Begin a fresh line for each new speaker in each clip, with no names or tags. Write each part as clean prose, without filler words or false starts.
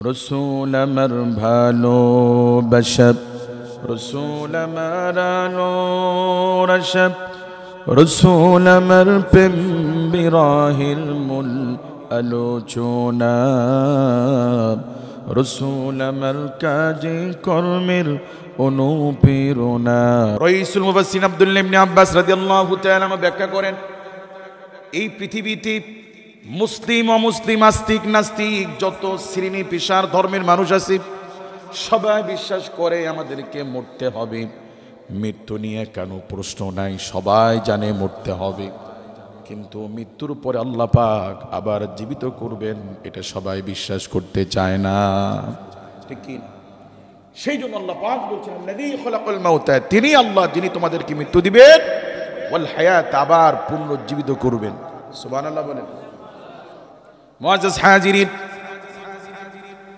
রসুল আমার ভালোবাসা, রসুল আমার আলোরসা, রসুল আমার প্রেম বিরহের মূল আলোচনা, রসুল আমার কাজে কর্মের অনুপ্রেরণা। রাইসুল মুফাসসিরিন আব্দুল্লাহ ইবনে আব্বাস রাদিয়াল্লাহু তাআলা ব্যাখ্যা করেন, এই পৃথিবীতে মুসলিম অমুসলিম আস্তিক নাস্তিক যত শ্রেণী পেশার ধর্মের মানুষ আছে সবাই বিশ্বাস করে আমাদেরকে মরতে হবে। মৃত্যু নিয়ে কেন প্রশ্ন নাই, সবাই জানে মরতে হবে, কিন্তু মৃত্যুর পরে আল্লাহ পাক আবার জীবিত করবেন এটা সবাই বিশ্বাস করতে চায় না, ঠিক কি না? সেই জন্য আল্লাহ পাক বলছেন আল্লাযী খালাকাল মাউতা, তিনি আল্লাহ যিনি তোমাদেরকে মৃত্যু দিবেন, ওয়াল হায়াত আবার পুনরুজ্জীবিত করবেন। সুবহানাল্লাহ বলেন। মুআজ্জাজ হাজিরিন,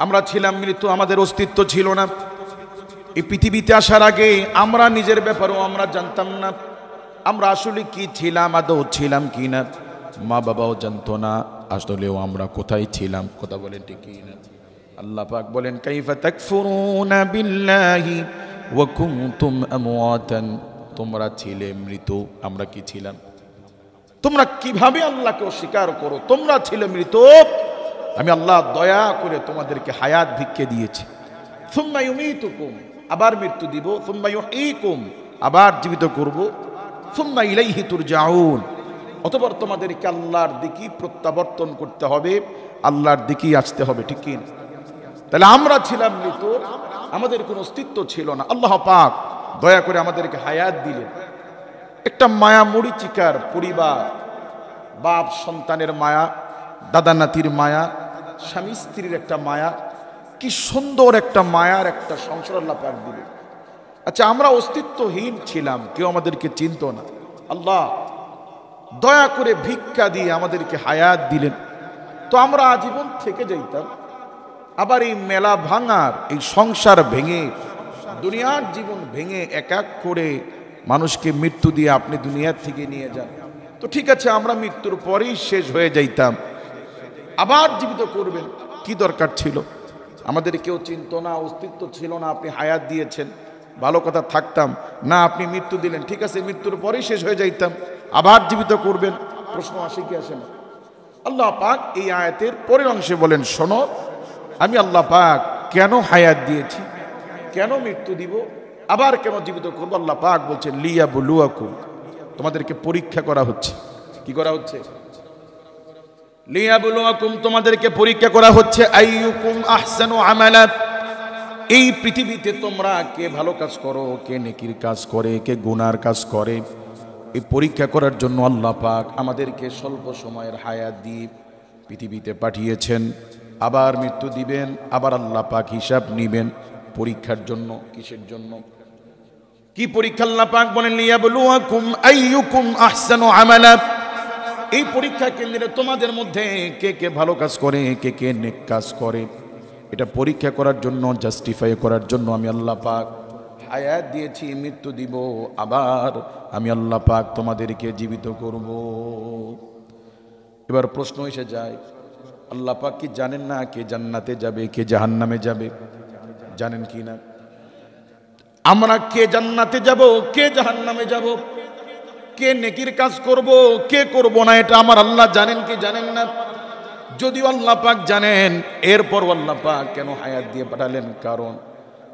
আমরা ছিলাম মৃত্যু, আমাদের অস্তিত্ব ছিল না। এই পৃথিবীতে আসার আগে আমরা নিজের ব্যাপারেও আমরা জানতাম না আমরা আসলে কি ছিলাম, আদৌ ছিলাম কি না। মা বাবাও জানতো না আসলেও আমরা কোথায় ছিলাম, কথা বলেন ঠিক কি না? আল্লাহ পাক বলেন কাইফা তাকফুরুনা বিল্লাহি ওয়া কুনতুম আমওয়াতান, তোমরা ছিলে মৃত, আমরা কি ছিলাম? তোমরা কিভাবে আল্লাহকে অস্বীকার করো? তোমরা ছিলে মৃত, আমি আল্লাহ দয়া করে তোমাদেরকে হায়াত ভিক্ষে দিয়েছি। সুম্মা ইউমীতুকুম, আবার মৃত্যু দিব। সুম্মা ইউহয়ীকুম, আবার জীবিত করব। সুম্মা ইলাইহি তুরজাউন, অতঃপর তোমাদেরকে আল্লাহর দিকে প্রত্যাবর্তন করতে হবে, আল্লাহর দিকেই আসতে হবে, ঠিক কি না? তাহলে আমরা ছিলাম মৃত, আমাদের কোনো অস্তিত্ব ছিল না। আল্লাহ পাক দয়া করে আমাদেরকে হায়াত দিলেন। একটা মায়া মরিচিকার পরিবার, বাপ সন্তানের মায়া, দাদা নাতির মায়া, স্বামী স্ত্রীর একটা মায়া, কি সুন্দর একটা মায়ার একটা সংসার আল্লাহ পাক দিলেন। আচ্ছা, আমরা অস্তিত্বহীন ছিলাম, কেউ আমাদেরকে চিনত না। আল্লাহ দয়া করে ভিক্ষা দিয়ে আমাদেরকে হায়াত দিলেন, তো আমরা আজীবন থেকে যাইতাম। আবার এই মেলা ভাঙার, এই সংসার ভেঙে, দুনিয়ার জীবন ভেঙে এক এক করে মানুষকে মৃত্যু দিয়ে আপনি দুনিয়ার থেকে নিয়ে যান, তো ঠিক আছে আমরা মৃত্যুর পরেই শেষ হয়ে যাইতাম, আবার জীবিত করবেন, কি দরকার ছিল? আমাদের কেউ চিনত না, অস্তিত্ব ছিল না, আপনি হায়াত দিয়েছেন, ভালো কথা, থাকতাম না, আপনি মৃত্যু দিলেন, ঠিক আছে মৃত্যুর পরেই শেষ হয়ে যাইতাম, আবার জীবিত করবেন, প্রশ্ন আসে কি আসে না? আল্লাহ পাক এই আয়াতের পরের অংশে বলেন, শোনো আমি আল্লাহ পাক কেন হায়াত দিয়েছি, কেন মৃত্যু দিব, আবার কেন জীবিত করবো? আল্লাহ পাক বলছেন লিয়াবলুয়াকুম, তোমাদেরকে পরীক্ষা করা হচ্ছে। কি করা হচ্ছে? লিয়াবলুয়াকুম, তোমাদেরকে পরীক্ষা করা হচ্ছে। আইয়ুকুম আহসানু আমালা, এই পৃথিবীতে তোমরা কে ভালো কাজ করো, কে নেকির কাজ করে, কে গুনার কাজ করে, এই পরীক্ষা করার জন্য আল্লাহ পাক আমাদেরকে স্বল্প সময়ের হায়াত দিয়ে পৃথিবীতে পাঠিয়েছেন। আবার মৃত্যু দিবেন, আবার আল্লাহ পাক হিসাব নিবেন পরীক্ষার জন্য। কিসের জন্য? কি পরীক্ষা? আল্লাহ পাক বলেন লিয়াবলুয়াকুম আইয়ুকুম আহসানু আমালা, এই পরীক্ষা কেন্দ্রে তোমাদের মধ্যে কে কে ভালো কাজ করে, কে কে নেক কাজ করে, এটা পরীক্ষা করার জন্য, জাস্টিফাই করার জন্য আমি আল্লাহ পাক হায়াত দিয়েছি, মৃত্যু দিব, আবার আমি আল্লাহ পাক তোমাদেরকে জীবিত করব। এবার প্রশ্ন এসে যায়, আল্লাহ পাক কি জানেন না কে জান্নাতে যাবে, কে জাহান্নামে যাবে? জানেন কি না? আমরা কে জান্নাতে যাব, কে জাহান্নামে যাব, কে নেকির কাজ করব, কে করব না, এটা আমার আল্লাহ জানেন কি জানেন না? যদিও আল্লাহ পাক জানেন, এরপর আল্লাহ পাক কেন হায়াত দিয়ে পাঠালেন? কারণ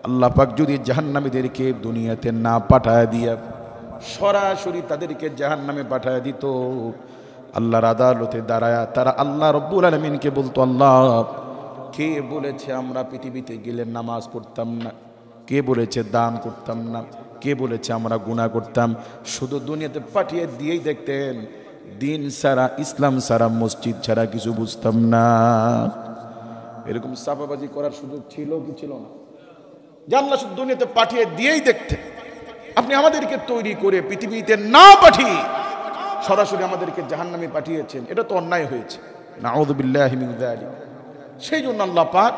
আল্লাহ পাক যদি জাহান্নামীদেরকে দুনিয়াতে না পাঠায় দিয়া সরাসরি তাদেরকে জাহান্নামে পাঠায় দিত, আল্লাহর আদালতে দাঁড়ায় তারা আল্লাহ রব্বুল আলামিনকে বলতো, আল্লাহ কে বলেছে আমরা পৃথিবীতে গেলে নামাজ পড়তাম না, কে বলেছে দান করতাম না, কে বলেছে আমরা গুনাহ করতাম, শুধু দুনিয়াতে পাঠিয়ে দিয়েই দেখতেন দিন ছাড়া, ইসলাম ছাড়া, মসজিদ ছাড়া কিছু বুঝতাম না। এরকম চাপাবাজি করার সুযোগ ছিল কি ছিল না? যে আল্লাহ শুধু দুনিয়াতে পাঠিয়ে দিয়েই দেখতেন। আপনি আমাদেরকে তৈরি করে পৃথিবীতে না পাঠিয়ে সরাসরি আমাদেরকে জাহান্নামে পাঠিয়েছেন, এটা তো অন্যায় হয়েছে। নাউযু বিল্লাহি মিন যালিক। সেই জন্য আল্লাহ পাক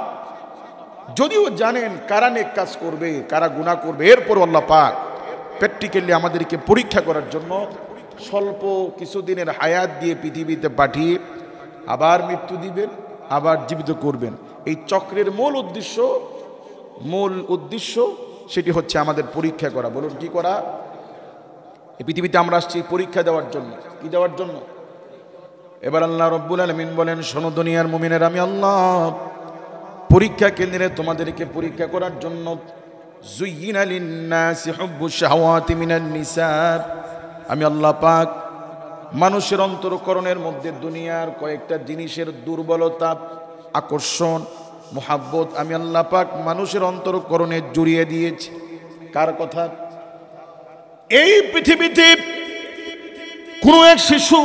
যদিও জানেন কারা নেক কাজ করবে, কারা গুনাহ করবে, এরপর আল্লাহ পাক প্র্যাকটিক্যালি আমাদেরকে পরীক্ষা করার জন্য স্বল্প কিছুদিনের হায়াত দিয়ে পৃথিবীতে পাঠিয়ে আবার মৃত্যু দিবেন, আবার জীবিত করবেন। এই চক্রের মূল উদ্দেশ্য সেটি হচ্ছে আমাদের পরীক্ষা করা। বলুন কি করা? এই পৃথিবীতে আমরা আসছি পরীক্ষা দেওয়ার জন্য। কি দেওয়ার জন্য? এবার আল্লাহ রব্বুল আলামিন বলেন, শোনো দুনিয়ার মুমিনের, আমি আল্লাহ পরীক্ষা কেন্দ্রে তোমাদেরকে পরীক্ষা করার জন্য যুয়্যিনা লিন-নাসি হুব্বুশ শাহাওয়াতি মিনান নিসা, আমি আল্লাহ পাক মানুষের অন্তরকরণের মধ্যে দুনিয়ার কয়েকটা জিনিসের দুর্বলতা, আকর্ষণ, মুহাব্বত আমি আল্লাহ পাক মানুষের অন্তরকরণে জড়িয়ে দিয়েছি। কার কথা? এই পৃথিবীতে কোনো এক শিশু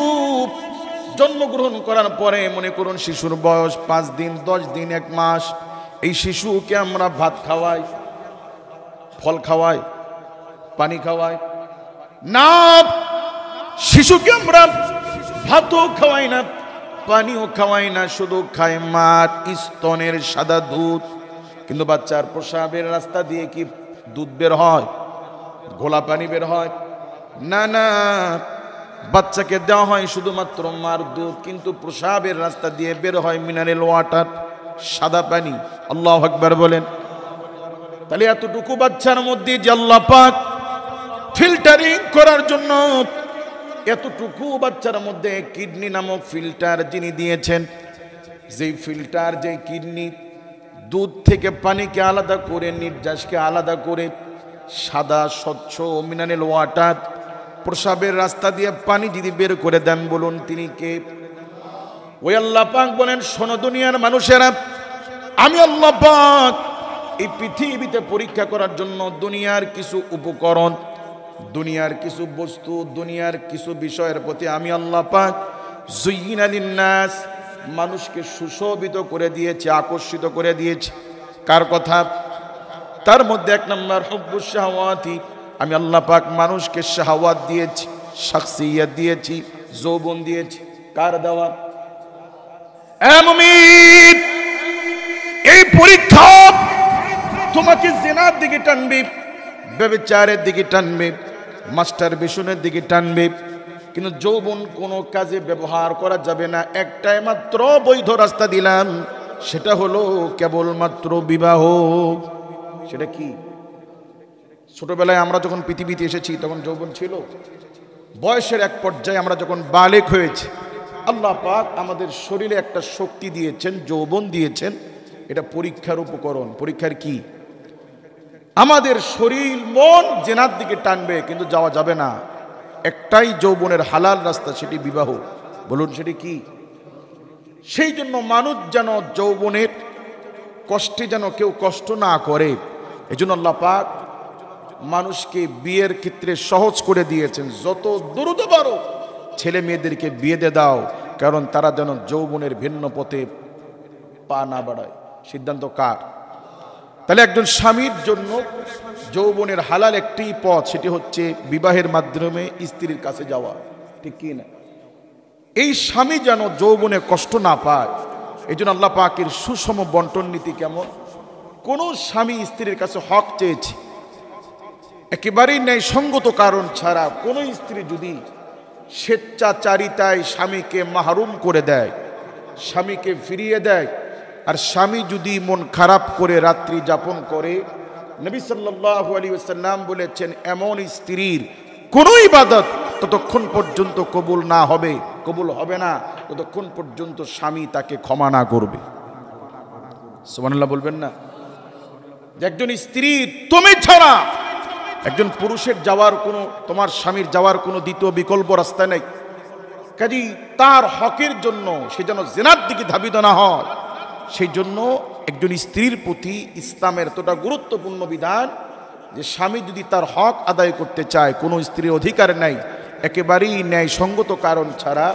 জন্মগ্রহণ করার পরে, মনে করুন শিশুর বয়স 5 দিন, 10 দিন, 1 মাস, এই শিশুকে আমরা ভাত খাওয়াই, ফল খাওয়াই, পানি খাওয়াই না। শিশুকে আমরা ভাতও খাওয়াই না, পানিও খাওয়াই না, শুধু খাই মার স্তনের সাদা দুধ। কিন্তু বাচ্চার প্রস্রাবের রাস্তা দিয়ে কি দুধ বের হয়? ঘোলা পানি বের হয়? না না, বাচ্চাকে দেওয়া হয় শুধুমাত্র মার দুধ, কিন্তু প্রস্রাবের রাস্তা দিয়ে বের হয় মিনারেল ওয়াটার, সাদা পানি। আল্লাহু আকবার বলেন। তাহলে এতটুকু বাচ্চার মধ্যে যে আল্লাহ পাক ফিল্টারিং করার জন্য এতটুকু বাচ্চার মধ্যে কিডনি নামক ফিল্টার যিনি দিয়েছেন, যেই ফিল্টার, যেই কিডনি দুধ থেকে পানিকে আলাদা করে, নির্যাসকে আলাদা করে সাদা স্বচ্ছ মিনারেল ওয়াটার প্রস্রাবের রাস্তা দিয়ে পানি যদি বের করে দেন, বলুন তিনি কে? ওই আল্লাহ পাক বলেন, শোনো দুনিয়ার মানুষেরা, আমি আল্লাহ পাক এই পৃথিবীতে পরীক্ষা করার জন্য দুনিয়ার কিছু উপকরণ, দুনিয়ার কিছু বস্তু, দুনিয়ার কিছু বিষয়ের প্রতি আমি আল্লাহ পাক যুয়্যিনা লিন-নাস মানুষকে সুশোভিত করে দিয়েছে, আকর্ষিত করে দিয়েছে। কার কথা? তার মধ্যে 1 নম্বর হুব্বুশ শাহাওয়াতি, আমি আল্লাহ পাক মানুষকে শাহাওয়াত দিয়েছি, শাখসিয়ত দিয়েছি, যৌবন দিয়েছি। কার দেওয়া? এ মুমিন, এই পরীক্ষা তোমাকে জিনার দিকে টানবে, ব্যভিচারের দিকে টানবে, মাস্টার বেশনের দিকে টানবে, কিন্তু যৌবন কোনো কাজে ব্যবহার করা যাবে না। একটাই মাত্র বৈধ রাস্তা দিলাম, সেটা হলো কেবলমাত্র বিবাহ। সেটা কি? ছোটবেলায় আমরা যখন পৃথিবীতে এসেছি তখন যৌবন ছিল। বয়সের এক পর্যায়ে আমরা যখন বালেক হয়েছি, আল্লাহ পাক আমাদের শরীরে একটা শক্তি দিয়েছেন, যৌবন দিয়েছেন। এটা পরীক্ষার উপকরণ। পরীক্ষার কি? আমাদের শরীর মন জেনার দিকে টানবে, কিন্তু যাওয়া যাবে না। একটাই যৌবনের হালাল রাস্তা, সেটি বিবাহ। বলুন সেটি কি? সেই জন্য মানুষ যেন যৌবনের কষ্টে যেন কেউ কষ্ট না করে, এজন্য আল্লাহ পাক মানুষকে বিয়ের ক্ষেত্রে সহজ করে দিয়েছেন। যত দ্রুত পারো ছেলে মেয়েদেরকে বিয়ে দিয়ে দাও, কারণ তারা যেন যৌবনের ভিন্ন পথে পা না বাড়ায়। সিদ্ধান্ত কার? তাহলে একজন স্বামীর জন্য যৌবনের হালাল একটি পথ, সেটি হচ্ছে বিবাহের মাধ্যমে স্ত্রীর কাছে যাওয়া। ঠিক কি না? এই স্বামী যেন যৌবনে কষ্ট না পায়, এই জন্য আল্লাহ পাকের সুষম বন্টন নীতি কেমন? কোন স্বামী স্ত্রীর কাছে হক চেয়েছে, একেবারেই ন্যায়সঙ্গত কারণ ছাড়া কোন স্ত্রী যদি স্বেচ্ছাচারিতায় স্বামীকে মাহরুম করে দেয়, স্বামীকে ফিরিয়ে দেয়, আর স্বামী যদি মন খারাপ করে রাত্রি যাপন করে, নবী সাল্লাল্লাহু আলাইহি ওয়াসাল্লাম বলেছেন, এমন স্ত্রীর কোন ইবাদত ততক্ষণ পর্যন্ত কবুল না হবে, কবুল হবে না ততক্ষণ পর্যন্ত স্বামী তাকে ক্ষমা না করবে। সুবহানাল্লাহ বলবেন না? একজন স্ত্রী তুমি ছাড়া একজন পুরুষের যাওয়ার কোনো, তোমার স্বামীর যাওয়ার কোনো দ্বিতীয় বিকল্প রাস্তা নেই। কাজেই তার হকের জন্য সে যেন জিনার দিকে ধাবিত না হয়, সেই জন্য একজন স্ত্রীর প্রতি ইসলামের এতটা গুরুত্বপূর্ণ বিধান যে স্বামী যদি তার হক আদায় করতে চায়, কোনো স্ত্রীর অধিকার নাই একেবারেই ন্যায়সঙ্গত কারণ ছাড়া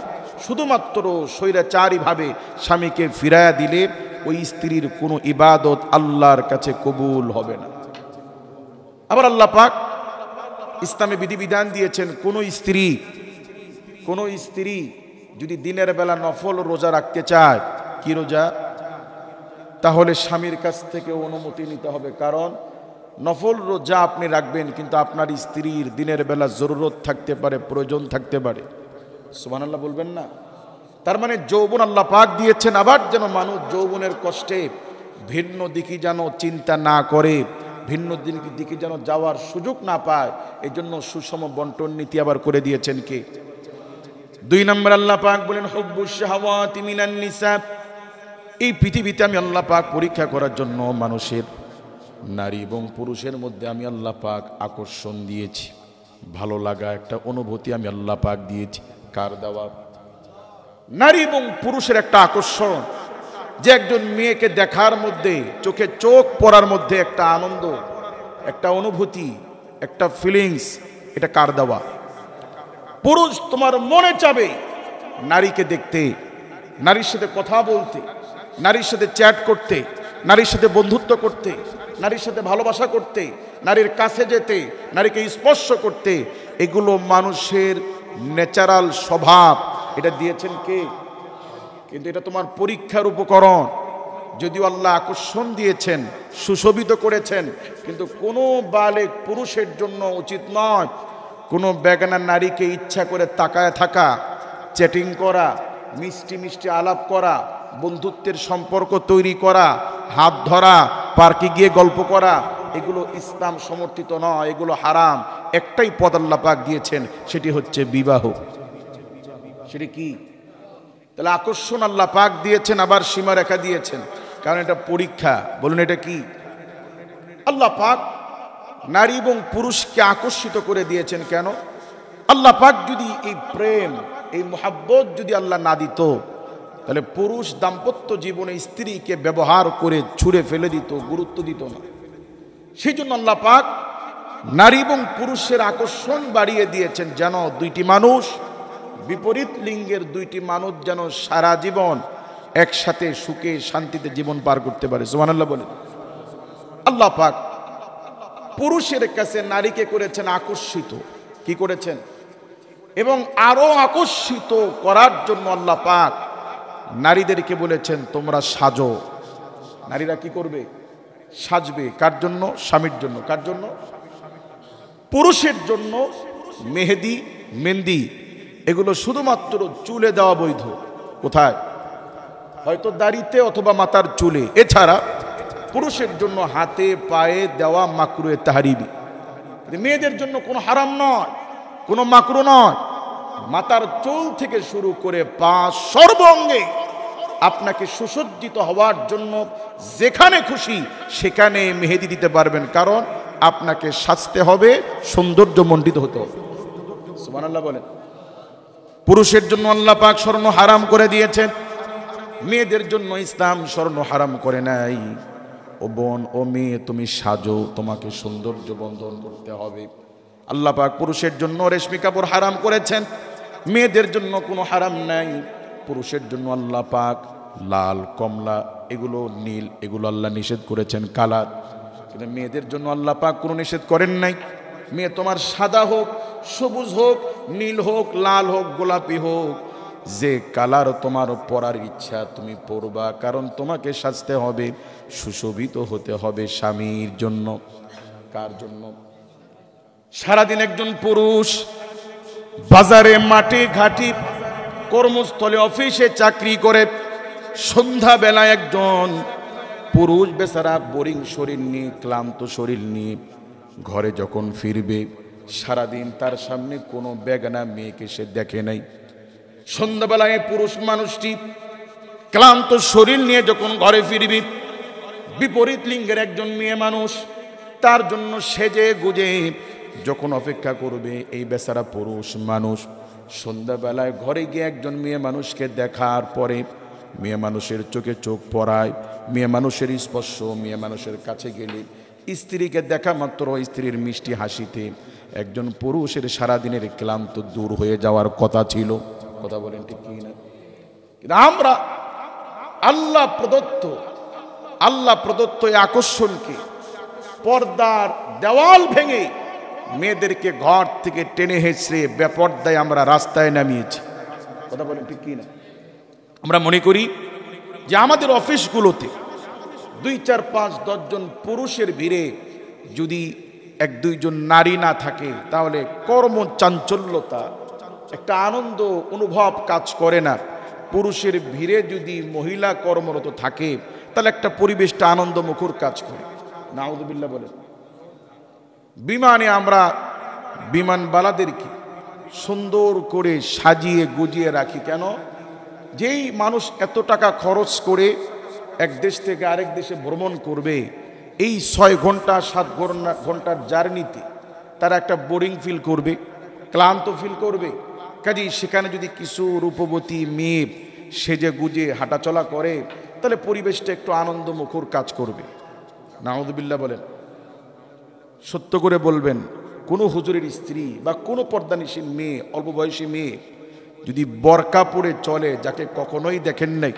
শুধুমাত্র স্বৈরাচারীভাবে স্বামীকে ফিরাইয়া দিলে ওই স্ত্রীর কোনো ইবাদত আল্লাহর কাছে কবুল হবে না। আবার আল্লাহ পাক ইসলামে বিধিবিধান দিয়েছেন, কোনো স্ত্রী যদি দিনের বেলা নফল রোজা রাখতে চায়, কি রোজা, তাহলে স্বামীর কাছ থেকে অনুমতি নিতে হবে। কারণ নফল রোজা আপনি রাখবেন, কিন্তু আপনার স্ত্রীর দিনের বেলা জরুরত থাকতে পারে, প্রয়োজন থাকতে পারে। সুবহানাল্লাহ বলবেন না? তার মানে যৌবন আল্লাহ পাক দিয়েছেন, আবার যেন মানুষ যৌবনের কষ্টে ভিন্ন দিকে যেন চিন্তা না করে, ভিন্ন দিকে যেন যাওয়ার সুযোগ না পায়, এই জন্য সুষম বন্টন নীতি আবার করে দিয়েছেন কে? 2 নম্বর আল্লাহ পাক বলেন হুব্বুশ শাহাওয়াতি মিনান নিসা। এই পৃথিবীতে আমি আল্লাহ পাক পরীক্ষা করার জন্য মানুষের নারী এবং পুরুষের মধ্যে আমি আল্লাহ পাক আকর্ষণ দিয়েছি, ভালো লাগা একটা অনুভূতি আমি আল্লাহ পাক দিয়েছি। কার দেওয়া? নারী এবং পুরুষের একটা আকর্ষণ, যে একজন মেয়েকে দেখার মধ্যে চোখে চোখ পড়ার মধ্যে একটা আনন্দ, একটা অনুভূতি, একটা ফিলিংস, এটা কার দেওয়া? পুরুষ তোমার মনে চাবে নারীকে দেখতে, নারীর সাথে কথা বলতে, নারীর সাথে চ্যাট করতে, নারীর সাথে বন্ধুত্ব করতে, নারীর সাথে ভালোবাসা করতে, নারীর কাছে যেতে, নারীকে স্পর্শ করতে। এগুলো মানুষের ন্যাচারাল স্বভাব, এটা দিয়েছেন কে? কিন্তু এটা তোমার পরীক্ষার উপকরণ। যদিও আল্লাহ আকর্ষণ দিয়েছেন, সুশোভিত করেছেন, কিন্তু কোনো বালেক পুরুষের জন্য উচিত নয় কোনো বেগানা নারীকে ইচ্ছা করে তাকায় থাকা, চ্যাটিং করা, মিষ্টি মিষ্টি আলাপ করা, বন্ধুত্বের সম্পর্ক তৈরি করা, হাত ধরা, পার্কে গিয়ে গল্প করা। এগুলো ইসলাম সমর্থিত নয়, এগুলো হারাম। একটাই পদ আল্লাহ পাক দিয়েছেন, সেটি হচ্ছে বিবাহ। সেটি কি? তাহলে আকর্ষণ আল্লাহ পাক দিয়েছেন, আবার সীমারেখা দিয়েছেন, কারণ এটা পরীক্ষা। বলুন এটা কি? আল্লাহ পাক নারী এবং পুরুষকে আকর্ষিত করে দিয়েছেন কেন? আল্লাহ পাক যদি এই প্রেম, এই মোহাব্বত যদি আল্লাহ না দিত, তাহলে পুরুষ দাম্পত্য জীবনে স্ত্রীকে ব্যবহার করে ছুঁড়ে ফেলে দিত, গুরুত্ব দিত না। সেই জন্য আল্লাহ পাক নারী এবং পুরুষের আকর্ষণ বাড়িয়ে দিয়েছেন, যেন দুইটি মানুষ, বিপরীত লিঙ্গের দুইটি মানুষ যেন সারা জীবন একসাথে সুখে শান্তিতে জীবন পার করতে পারে। সুবহানাল্লাহ বলেন। আল্লাহ পাক পুরুষের কাছে নারীকে করেছেন আকর্ষিত। কি করেছেন? এবং আরো আকর্ষিত করার জন্য আল্লাহ পাক নারীদেরকে বলেছেন তোমরা সাজো। নারীরা কি করবে? সাজবে। কার জন্য? স্বামীর জন্য। কার জন্য? পুরুষের জন্য মেহেদি, মেহেন্দি এগুলো শুধুমাত্র চুলে দেওয়া বৈধ। কোথায়? হয়তো দাড়িতে অথবা মাথার চুলে। এছাড়া পুরুষের জন্য হাতে পায়ে দেওয়া মাকরুহে তাহরিমি। মেয়েদের জন্য কোনো হারাম নয়, কোনো মাকরু নয়। মাথার চুল থেকে শুরু করে পা সর্বাঙ্গে আপনাকে সুসজ্জিত হওয়ার জন্য যেখানে খুশি সেখানে মেহেদি দিতে পারবেন, কারণ আপনাকে সাজতে হবে, সৌন্দর্য মণ্ডিত হতে হবে। সুবহানাল্লাহ বলেন। পুরুষের জন্য আল্লাহ পাক স্বর্ণ হারাম করে দিয়েছেন, মেয়েদের জন্য ইসলাম স্বর্ণ হারাম করে নাই। ও বোন, ও মেয়ে, তুমি সাজো, তোমাকে সৌন্দর্য বন্ধন করতে হবে। আল্লাহ পাক পুরুষের জন্য রেশমি কাপড় হারাম করেছেন, মেয়েদের জন্য কোনো হারাম নাই। পুরুষের জন্য আল্লাহ পাক লাল, কমলা, এগুলো নীল, এগুলো আল্লাহ নিষেধ করেছেন, কালার। কিন্তু মেয়েদের জন্য আল্লাহ পাক কোনো নিষেধ করেন নাই। মেয়ে তোমার সাদা হোক, সবুজ হোক, নীল হোক, লাল হোক, গোলাপি হোক, যে কালার তোমার পরার ইচ্ছা তুমি পরবা, কারণ তোমাকে সাজতে হবে, সুশোভিত হতে হবে স্বামীর জন্য। কার জন্য? সারাদিন একজন পুরুষ বাজারে, মাঠে ঘাটি, কর্মস্থলে, অফিসে চাকরি করে, সন্ধ্যা বেলায় একজন পুরুষ বেচারা বোরিং শরীর নিয়ে, ক্লান্ত শরীর নিয়ে ঘরে যখন ফিরবে, সারাদিন তার সামনে কোনো বেগানা মেয়েকে সে দেখে নাই। সন্ধ্যাবেলায় পুরুষ মানুষটি ক্লান্ত শরীর নিয়ে যখন ঘরে ফিরবে, বিপরীত লিঙ্গের একজন মেয়ে মানুষ তার জন্য সেজে গুজে যখন অপেক্ষা করবে, এই বেচারা পুরুষ মানুষ সন্ধ্যাবেলায় ঘরে গিয়ে একজন মেয়ে মানুষকে দেখার পরে মেয়ে মানুষের চোখে চোখ পড়ায়, মেয়ে মানুষের স্পর্শ, মেয়ে মানুষের কাছে গেলে, স্ত্রীকে দেখা মাত্র স্ত্রীর মিষ্টি হাসিতে একজন পুরুষের সারাদিনের ক্লান্ত দূর হয়ে যাওয়ার কথা ছিল। কথা বলেন ঠিক কি না? কিন্তু আমরা আল্লাহ প্রদত্ত এই আকর্ষণকে, পর্দার দেওয়াল ভেঙে মেয়েদেরকে ঘর থেকে টেনে হেঁচড়ে বেপর্দায় আমরা রাস্তায় নামিয়েছি। কথা বলেন ঠিক কি না? আমরা মনে করি যে আমাদের অফিসগুলোতে 2, 4, 5, 10 জন পুরুষের ভিড়ে যদি 1-2 জন নারী না থাকে, তাহলে কর্মচাঞ্চল্যতা, একটা আনন্দ অনুভব কাজ করে না। পুরুষের ভিড়ে যদি মহিলা কর্মরত থাকে তাহলে একটা পরিবেশটা আনন্দমুখর কাজ করে। নাউযুবিল্লাহ বলেন। বিমানে আমরা বিমানবালাদেরকে সুন্দর করে সাজিয়ে গুজিয়ে রাখি কেন? যেই মানুষ এত টাকা খরচ করে এক দেশ থেকে আরেক দেশে ভ্রমণ করবে, এই 6 ঘন্টা 7 ঘন্টার জার্নিতে তারা একটা বোরিং ফিল করবে, ক্লান্ত ফিল করবে। কাজেই সেখানে যদি কিছু রূপবতী মেয়ে সেজে গুজে হাঁটাচলা করে তাহলে পরিবেশটা একটু আনন্দমুখর কাজ করবে। নাউযুবিল্লাহ বলেন। সত্য করে বলবেন, কোনো হুজুরের স্ত্রী বা কোনো পর্দানিশীল মেয়ে, অল্প বয়সী মেয়ে যদি বোরকা পরে চলে, যাকে কখনোই দেখেন নাই,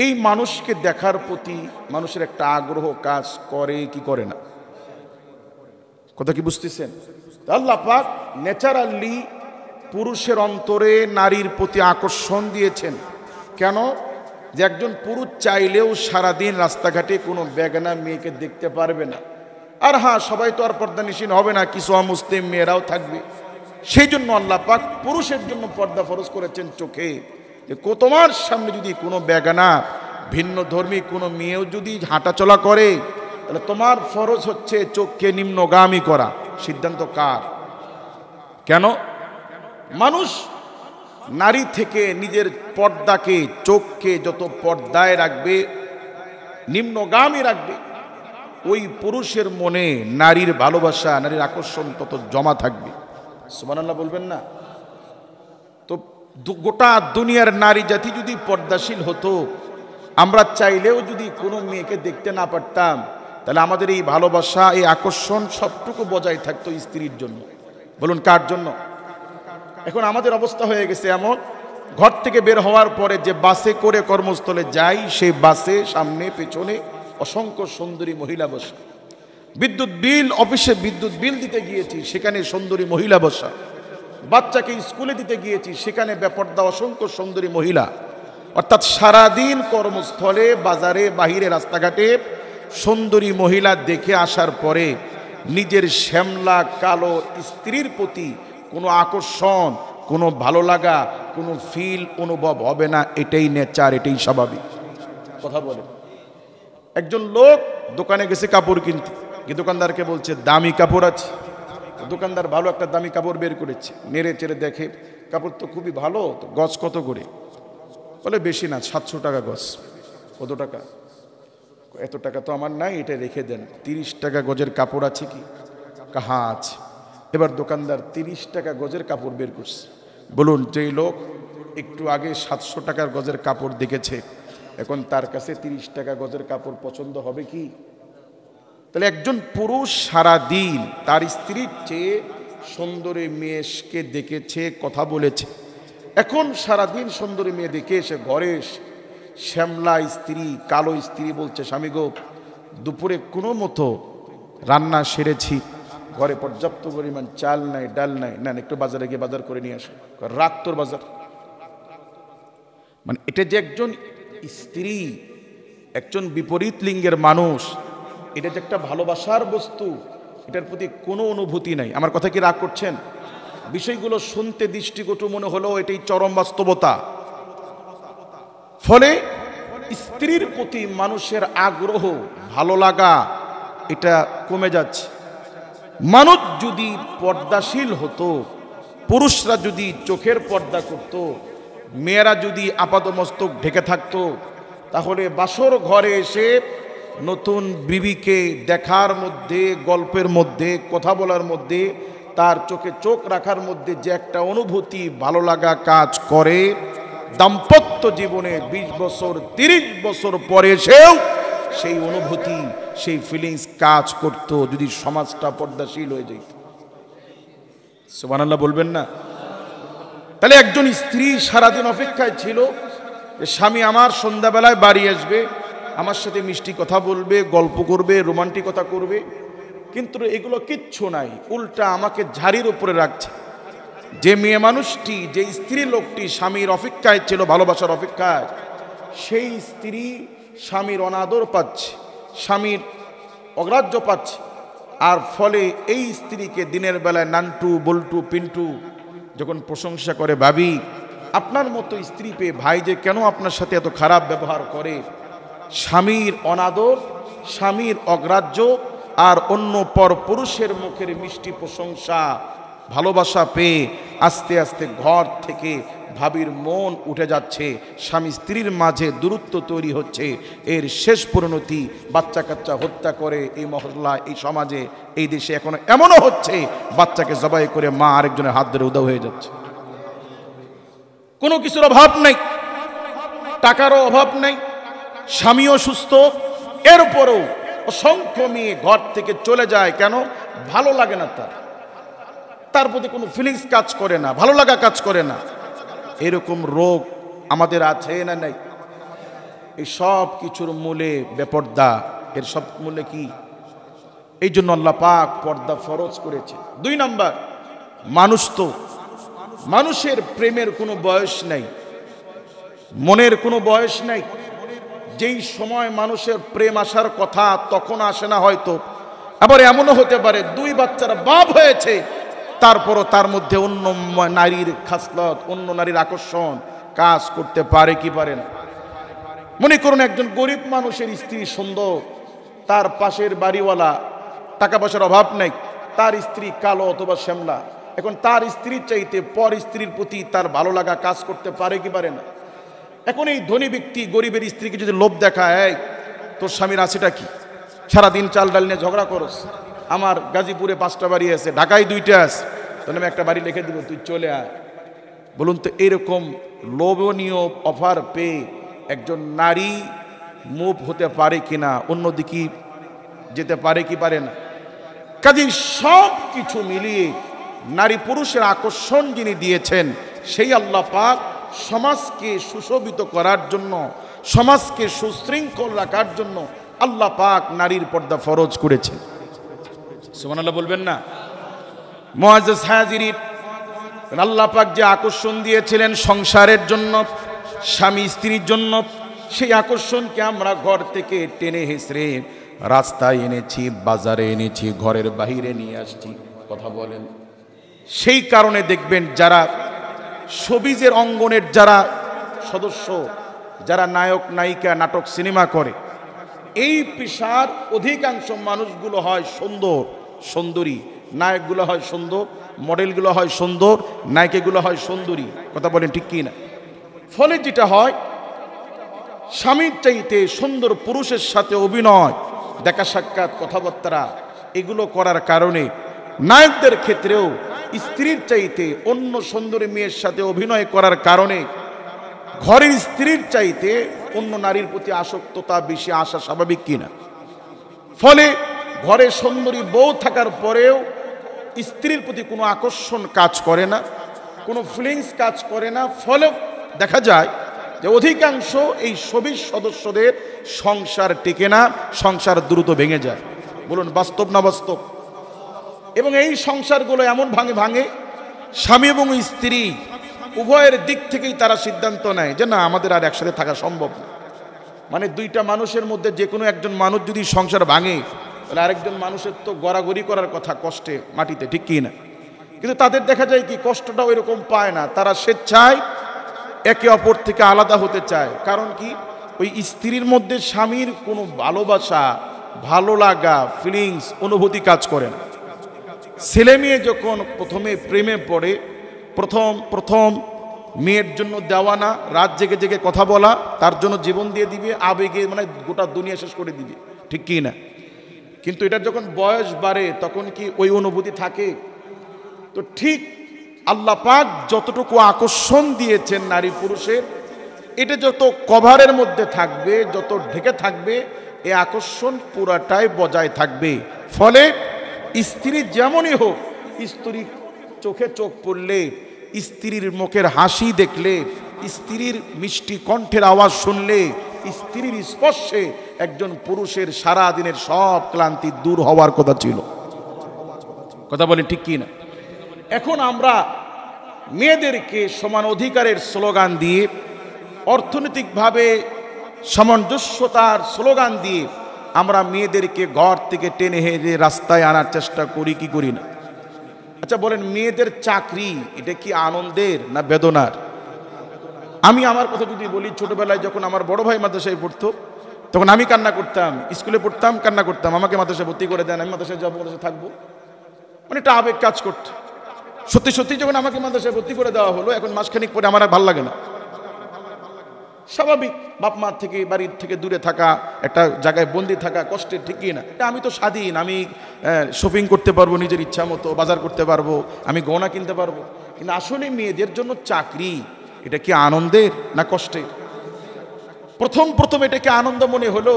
এই মানুষকে দেখার প্রতি মানুষের একটা আগ্রহ কাজ করে কি করে না? কথা কি বুঝতেছেন? আল্লাহ পাক ন্যাচারালি পুরুষের অন্তরে নারীর প্রতি আকর্ষণ দিয়েছেন। কেন? যে একজন পুরুষ চাইলেও সারাদিন রাস্তাঘাটে কোনো বেগানা মেয়েকে দেখতে পারবে না। আর হ্যাঁ, সবাই তো আর পর্দানিশীল হবে না, কিছু অমুসলিম মেয়েরাও থাকবে। সেই জন্য আল্লাহ পাক পুরুষের জন্য পর্দা ফরজ করেছেন চোখে। যে তোমার সামনে যদি কোনো বেগানা ভিন্ন ধর্মী কোনো মেয়েও যদি হাঁটাচলা করে, তাহলে তোমার ফরজ হচ্ছে চোখকে নিম্নগামী করা। সিদ্ধান্ত কার? কেন? মানুষ নারী থেকে নিজের পর্দাকে, চোখকে যত পর্দায় রাখবে, নিম্নগামী রাখবে, ওই পুরুষের মনে নারীর ভালোবাসা, নারীর আকর্ষণ তত জমা থাকবে। সুবহানাল্লাহ বলবেন না? তো গোটা দুনিয়ার নারী জাতি যদি পর্দাশীল হতো, আমরা চাইলেও যদি কোনো মেয়েকে দেখতে না পারতাম, তাহলে আমাদের এই ভালোবাসা, এই আকর্ষণ সবটুকু বজায় থাকতো স্ত্রীর জন্য। বলুন কার জন্য? এখন আমাদের অবস্থা হয়ে গেছে এমন, ঘর থেকে বের হওয়ার পরে যে বাসে করে কর্মস্থলে যাই, সেই বাসে সামনে পেছনে অসংখ্য সুন্দরী মহিলা বসা। বিদ্যুৎ বিল, অফিসে বিদ্যুৎ বিল দিতে গিয়েছি, সেখানে সুন্দরী মহিলা বসা। বাচ্চাকে স্কুলে দিতে গিয়েছি, সেখানে বেপর্দা অসংখ্য সুন্দরী মহিলা। অর্থাৎ সারাদিন কর্মস্থলে, বাজারে, বাহিরে, রাস্তাঘাটে সুন্দরী মহিলা দেখে আসার পরে নিজের শ্যামলা কালো স্ত্রীর প্রতি কোনো আকর্ষণ, কোনো ভালো লাগা, কোনো ফিল অনুভব হবে না। এটাই নেচার, এটাই স্বাভাবিক। কথা বলে একজন লোক দোকানে গেছে কাপড় কিনতে, কি দোকানদারকে বলছে দামি কাপড় আছে। দোকানদার ভালো একটা দামি কাপড় বের করেছে, নেড়ে চেড়ে দেখে কাপড় তো খুবই ভালো, তো গজ কত করে? বলে বেশি না, 700 টাকা গজ। কত টাকা? এত টাকা তো আমার নাই, এটা রেখে দেন। 30 টাকা গজের কাপড় আছে কি? কাহা আছে। এবার দোকানদার 30 টাকা গজের কাপড় বের করছে। বলুন, যেই লোক একটু আগে 700 টাকার গজের কাপড় দেখেছে, এখন তার কাছে 30 টাকা গজের কাপড় পছন্দ হবে কি? তাহলে একজন পুরুষ সারাদিন তার স্ত্রীর চেয়ে সুন্দরী মেয়েকে দেখেছে, কথা বলেছে। এখন সারাদিন সুন্দরী মেয়ে দেখে এসে ঘরে শ্যামলা স্ত্রী, কালো স্ত্রী বলছে, স্বামী গো, দুপুরে কোনো মতো রান্না সেরেছি, ঘরে পর্যাপ্ত পরিমাণ চাল নাই, ডাল নাই, না একটু বাজারে গিয়ে বাজার করে নিয়ে আসো। রাত তোর বাজার। মানে এটা যে একজন স্ত্রী, একজন বিপরীত লিঙ্গের মানুষ, এটা যে একটা ভালোবাসার বস্তু, এটার প্রতি কোনো অনুভূতি নাই। আমার কথা কি রাগ করছেন? বিষয়গুলো শুনতে দৃষ্টিকটু মনে হলেও এটাই চরম বাস্তবতা। ফলে স্ত্রীর প্রতি মানুষের আগ্রহ, ভালো লাগা, এটা কমে যাচ্ছে। মানুষ যদি পর্দাশীল হতো, পুরুষরা যদি চোখের পর্দা করত, মেয়েরা যদি আপাতমস্তক ঢেকে থাকতো, তাহলে বাসর ঘরে এসে নতুন বিবিকে দেখার মধ্যে, গল্পের মধ্যে, কথা বলার মধ্যে, তার চোখে চোখ রাখার মধ্যে যে একটা অনুভূতি, ভালো লাগা কাজ করে, দাম্পত্য জীবনে 20 বছর 30 বছর পরে এসেও সেই অনুভূতি, সেই ফিলিংস কাজ করত যদি সমাজটা পর্দাশীল হয়ে যেত। সুবহানাল্লাহ বলবেন না? তাহলে একজন স্ত্রী সারাদিন অপেক্ষায় ছিল যে স্বামী আমার সন্ধ্যাবেলায় বাড়ি আসবে, আমার সাথে মিষ্টি কথা বলবে, গল্প করবে, রোমান্টিকতা করবে, কিন্তু এগুলো কিচ্ছু নাই। উল্টা আমাকে ঝাড়ির উপরে রাখছে। যে মেয়ে মানুষটি, যে স্ত্রী লোকটি স্বামীর অপেক্ষায় ছিল, ভালোবাসার অপেক্ষায়, সেই স্ত্রী স্বামীর অনাদর পাচ্ছে, স্বামীর অগ্রাহ্য পাচ্ছে। আর ফলে এই স্ত্রীকে দিনের বেলায় নান্টু, বল্টু, পিন্টু যখন প্রশংসা করে, ভাবি আপনার মতো স্ত্রী পেয়ে ভাই যে কেন আপনার সাথে এত খারাপ ব্যবহার করে, স্বামীর অনাদর, স্বামীর অগ্রাহ্য আর অন্য পর পুরুষের মুখের মিষ্টি প্রশংসা ভালোবাসা পেয়ে আস্তে আস্তে ঘর থেকে ভাবির মন উঠে যাচ্ছে, স্বামী স্ত্রীর মাঝে দূরত্ব তৈরি হচ্ছে। এর শেষ পরিণতি বাচ্চা কাচ্চা হত্যা করে এই মহল্লা, এই সমাজে, এই দেশে এখনো এমনও হচ্ছে বাচ্চাকে জবাই করে মা আরেকজনের হাত ধরে উধাও হয়ে যাচ্ছে। কোনো কিছুর অভাব নেই, টাকারও অভাব নেই, স্বামীও সুস্থ, এরপরও অসংখ্য মেয়ে ঘর থেকে চলে যায়। কেন? ভালো লাগে না, তার প্রতি কোনো ফিলিংস কাজ করে না, ভালো লাগা কাজ করে না। এরকম রোগ আমাদের আছে না নাই? এই সব কিছুর মূলে বেপর্দা। এর সব মূলে কি? এই জন্য আল্লাহ পাক পর্দা ফরজ করেছে। 2 নাম্বার, মানুষের প্রেমের কোনো বয়স নাই, মনের কোনো বয়স নাই। যেই সময় মানুষের প্রেম আসার কথা তখন আসে না হয়তো। আবার এমনও হতে পারে 2 বাচ্চার বাপ হয়েছে, তারপরও তার মধ্যে অন্য নারীর খাসলত, অন্য নারীর আকর্ষণ কাজ করতে পারে কি পারে না। মনে করুন একজন গরিব মানুষের স্ত্রী সুন্দর, তার পাশের বাড়িওয়ালা টাকা পয়সার অভাব নেই, তার স্ত্রী কালো অথবা শ্যামলা। এখন তার স্ত্রীর চাইতে পর স্ত্রীর প্রতি তার ভালো লাগা কাজ করতে পারে কি পারে না? এখন এই ধনী ব্যক্তি গরিবের স্ত্রীকে যদি লোভ দেখায়, তোর স্বামীর আছেটা কি? সারাদিন চাল ডাল নিয়ে ঝগড়া করস, আমার গাজীপুরে 5টা বাড়ি আছে, ঢাকায় 2টা আছে, তাহলে আমি একটা বাড়ি লিখে দিব, তুই চলে আয়। বলুন তো এরকম লোভনীয় অফার পেয়ে একজন নারী মুভ হতে পারে কিনা, অন্যদিকে যেতে পারে কি পারে না? কাজেই সব কিছু মিলিয়ে নারী পুরুষের আকর্ষণ যিনি দিয়েছেন সেই আল্লাহ পাক সমাজকে সুশোভিত করার জন্য, সমাজকে সুশৃঙ্খল রাখার জন্য আল্লাহ পাক নারীর পর্দা ফরজ করেছে। সুবহানাল্লাহ বলবেন না? মুআজ্জাজ হাজিরিন, আল্লাহ পাক যে আকর্ষণ দিয়েছিলেন সংসারের জন্য, স্বামী স্ত্রীর জন্য, সেই আকর্ষণকে আমরা ঘর থেকে টেনে হেসড়ে রাস্তায় এনেছি, বাজারে এনেছি, ঘরের বাহিরে নিয়ে আসছি। কথা বলেন। সেই কারণে দেখবেন যারা শোবিজের অঙ্গনের যারা সদস্য, যারা নায়ক নায়িকা নাটক সিনেমা করে, এই পেশার অধিকাংশ মানুষগুলো হয় সুন্দর সুন্দরী, নায়কগুলো হয় সুন্দর, মডেলগুলো হয় সুন্দর, নায়িকাগুলো হয় সুন্দরী। কথা বলেন ঠিক কি না? ফলে যেটা হয়, স্বামীর চাইতে সুন্দর পুরুষের সাথে অভিনয়, দেখা সাক্ষাৎ, কথাবার্তা এগুলো করার কারণে নায়কদের ক্ষেত্রেও স্ত্রীর চাইতে অন্য সুন্দরী মেয়ের সাথে অভিনয় করার কারণে ঘরের স্ত্রীর চাইতে অন্য নারীর প্রতি আসক্ততা বেশি আসা স্বাভাবিক কিনা? ফলে ঘরে সুন্দরী বউ থাকার পরেও স্ত্রীর প্রতি কোনো আকর্ষণ কাজ করে না, কোনো ফিলিংস কাজ করে না। ফলে দেখা যায় যে অধিকাংশ এই সবিজ সদস্যদের সংসার টিকে না, সংসার দ্রুত ভেঙে যায়। বলুন বাস্তব না বাস্তব? এবং এই সংসারগুলো এমন ভাঙে, স্বামী এবং স্ত্রী উভয়ের দিক থেকেই তারা সিদ্ধান্ত নেয় যে না, আমাদের আর একসাথে থাকা সম্ভব না। মানে 2টা মানুষের মধ্যে যে কোনো একজন মানুষ যদি সংসার ভাঙে, তাহলে আরেকজন মানুষের তো গড়াগড়ি করার কথা কষ্টে মাটিতে, ঠিক কি না? কিন্তু তাদের দেখা যায় কি কষ্টটা ওই রকম পায় না, তারা স্বেচ্ছায় একে অপর থেকে আলাদা হতে চায়। কারণ কি? ওই স্ত্রীর মধ্যে স্বামীর কোনো ভালোবাসা, ভালো লাগা, ফিলিংস, অনুভূতি কাজ করে না। ছেলে মেয়ে যখন প্রথমে প্রেমে পড়ে, প্রথম মেয়ের জন্য দেওয়ানা, রাত জেগে জেগে কথা বলা, তার জন্য জীবন দিয়ে দিবে, আবেগে মানে গোটা দুনিয়া শেষ করে দিবে, ঠিক কি না? কিন্তু এটার যখন বয়স বাড়ে তখন কি ওই অনুভূতি থাকে? তো ঠিক আল্লাহ পাক যতটুকু আকর্ষণ দিয়েছেন নারী পুরুষের, এটা যত কভারের মধ্যে থাকবে, যত ঢেকে থাকবে, এই আকর্ষণ পুরাটাই বজায় থাকবে। ফলে স্ত্রী যেমনই হোক, স্ত্রী চোখে চোখ পড়লে, স্ত্রীর মুখের হাসি দেখলে, স্ত্রীর মিষ্টি কণ্ঠের আওয়াজ শুনলে, স্ত্রীর স্পর্শে একজন পুরুষের সারা দিনের সব ক্লান্তি দূর হওয়ার কথা ছিল। কথা বলেন ঠিক কি না? এখন আমরা মেয়েদেরকে সমান অধিকারের স্লোগান দিয়ে, অর্থনৈতিকভাবে সামঞ্জস্যতার স্লোগান দিয়ে আমরা মেয়েদেরকে ঘর থেকে টেনে হেঁটে রাস্তায় আনার চেষ্টা করি কি করি না? আচ্ছা বলেন, মেয়েদের চাকরি এটা কি আনন্দের না বেদনার? আমি আমার কথা যদি বলি, ছোটবেলায় যখন আমার বড় ভাই মাদ্রাসায় পড়তো তখন আমি কান্না করতাম, স্কুলে পড়তাম কান্না করতাম, আমাকে মাদ্রাসায় ভর্তি করে দেন, আমি মাদ্রাসায় যাবো, মাদ্রাসায় থাকবো, মানে একটা আবেগ কাজ করতো। সত্যি সত্যি যখন আমাকে মাদ্রাসায় ভর্তি করে দেওয়া হলো, এখন মাসখানিক পরে আমার আর ভালো লাগে না। স্বাভাবিক, বাপ মার থেকে, বাড়ির থেকে দূরে থাকা, একটা জায়গায় বন্দি থাকা কষ্টের, ঠিকই না? আমি তো স্বাধীন, আমি শপিং করতে পারবো নিজের ইচ্ছা মতো, বাজার করতে পারবো, আমি গয়না কিনতে পারবো। কিন্তু আসলে মেয়েদের জন্য চাকরি এটা কি আনন্দের না কষ্টের? প্রথম এটাকে আনন্দ মনে হলো,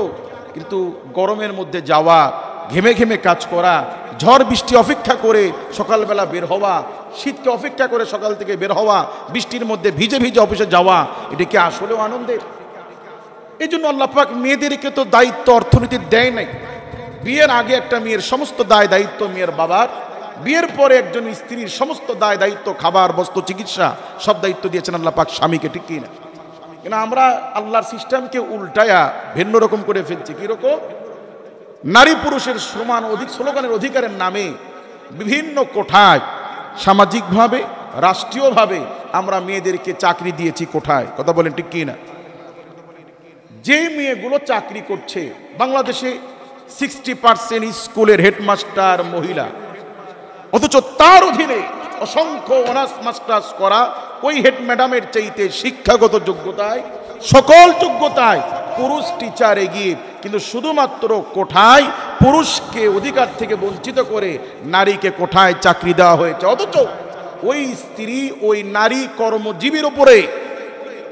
কিন্তু গরমের মধ্যে যাওয়া, ঘেমে ঘেমে কাজ করা, ঝড় বৃষ্টি অপেক্ষা করে সকালবেলা বের হওয়া, শীতকে অপেক্ষা করে সকাল থেকে বের হওয়া, বৃষ্টির মধ্যে ভিজে ভিজে অফিসে যাওয়া, এটা কি আসলেও আনন্দের? এই জন্য আল্লাহ পাক মেয়েদেরকে তো দায়িত্ব অর্থনীতির দেয় নাই। বিয়ের আগে একটা মেয়ের সমস্ত দায় দায়িত্ব মেয়ের বাবার, বিয়ের পরে একজন স্ত্রীর সমস্ত দায় দায়িত্ব, খাবার, বস্ত্র, চিকিৎসা, সব দায়িত্ব দিয়েছেন আল্লাহ পাক স্বামীকে, ঠিক কি না? কিন্তু আমরা আল্লাহর সিস্টেমকে উল্টায়া ভিন্ন রকম করে ফেলছি। কিরকম? নারী পুরুষের সমান স্লোগানের অধিকারের নামে বিভিন্ন কোঠায় সামাজিকভাবে, রাষ্ট্রীয়ভাবে আমরা মেয়েদেরকে চাকরি দিয়েছি কোঠায়। কথা বলেন ঠিক কি না? যে মেয়েগুলো চাকরি করছে, বাংলাদেশে 60% স্কুলের হেডমাস্টার মহিলা, অথচ তার অধীনে অসংখ্য অনার্স মাস্টার্স করা ওই হেড ম্যাডামের চাইতে শিক্ষাগত যোগ্যতায়, সকল যোগ্যতায় পুরুষ টিচার এগিয়ে। কিন্তু শুধুমাত্র কোঠায় পুরুষকে অধিকার থেকে বঞ্চিত করে নারীকে কোঠায় চাকরি দেওয়া হয়েছে। অথচ ওই স্ত্রী, ওই নারী কর্মজীবীর উপরে